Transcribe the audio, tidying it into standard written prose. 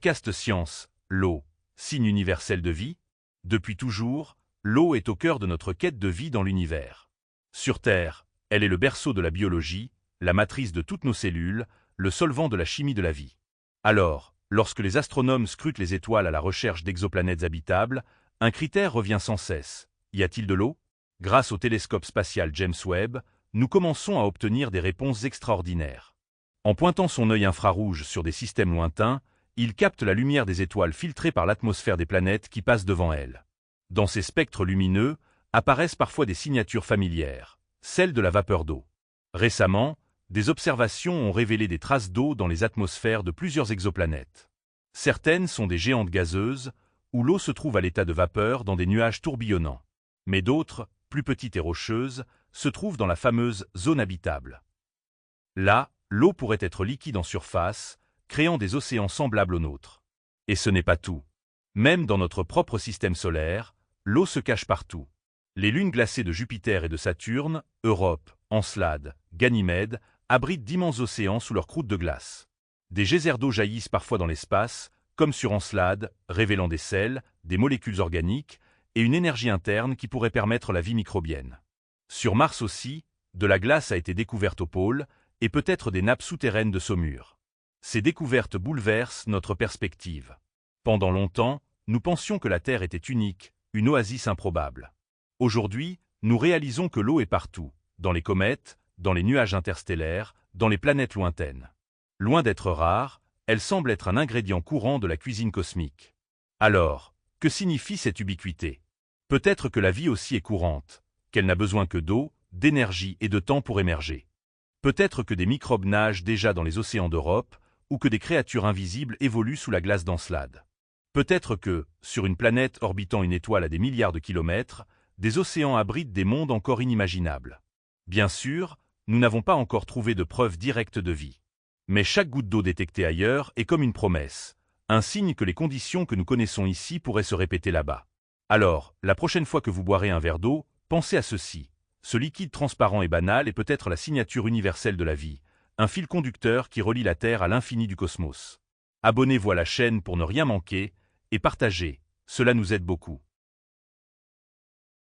Podcast Science, l'eau, signe universel de vie. Depuis toujours, l'eau est au cœur de notre quête de vie dans l'univers. Sur Terre, elle est le berceau de la biologie, la matrice de toutes nos cellules, le solvant de la chimie de la vie. Alors, lorsque les astronomes scrutent les étoiles à la recherche d'exoplanètes habitables, un critère revient sans cesse. Y a-t-il de l'eau? Grâce au télescope spatial James Webb, nous commençons à obtenir des réponses extraordinaires. En pointant son œil infrarouge sur des systèmes lointains, il capte la lumière des étoiles filtrée par l'atmosphère des planètes qui passent devant elles. Dans ces spectres lumineux, apparaissent parfois des signatures familières, celles de la vapeur d'eau. Récemment, des observations ont révélé des traces d'eau dans les atmosphères de plusieurs exoplanètes. Certaines sont des géantes gazeuses, où l'eau se trouve à l'état de vapeur dans des nuages tourbillonnants. Mais d'autres, plus petites et rocheuses, se trouvent dans la fameuse zone habitable. Là, l'eau pourrait être liquide en surface, créant des océans semblables aux nôtres. Et ce n'est pas tout. Même dans notre propre système solaire, l'eau se cache partout. Les lunes glacées de Jupiter et de Saturne, Europe, Encelade, Ganymède, abritent d'immenses océans sous leur croûte de glace. Des geysers d'eau jaillissent parfois dans l'espace, comme sur Encelade, révélant des sels, des molécules organiques et une énergie interne qui pourrait permettre la vie microbienne. Sur Mars aussi, de la glace a été découverte au pôle et peut-être des nappes souterraines de saumure. Ces découvertes bouleversent notre perspective. Pendant longtemps, nous pensions que la Terre était unique, une oasis improbable. Aujourd'hui, nous réalisons que l'eau est partout, dans les comètes, dans les nuages interstellaires, dans les planètes lointaines. Loin d'être rare, elle semble être un ingrédient courant de la cuisine cosmique. Alors, que signifie cette ubiquité? Peut-être que la vie aussi est courante, qu'elle n'a besoin que d'eau, d'énergie et de temps pour émerger. Peut-être que des microbes nagent déjà dans les océans d'Europe, ou que des créatures invisibles évoluent sous la glace d'Encelade. Peut-être que, sur une planète orbitant une étoile à des milliards de kilomètres, des océans abritent des mondes encore inimaginables. Bien sûr, nous n'avons pas encore trouvé de preuves directes de vie. Mais chaque goutte d'eau détectée ailleurs est comme une promesse, un signe que les conditions que nous connaissons ici pourraient se répéter là-bas. Alors, la prochaine fois que vous boirez un verre d'eau, pensez à ceci. Ce liquide transparent et banal est peut-être la signature universelle de la vie, un fil conducteur qui relie la Terre à l'infini du cosmos. Abonnez-vous à la chaîne pour ne rien manquer, et partagez, cela nous aide beaucoup.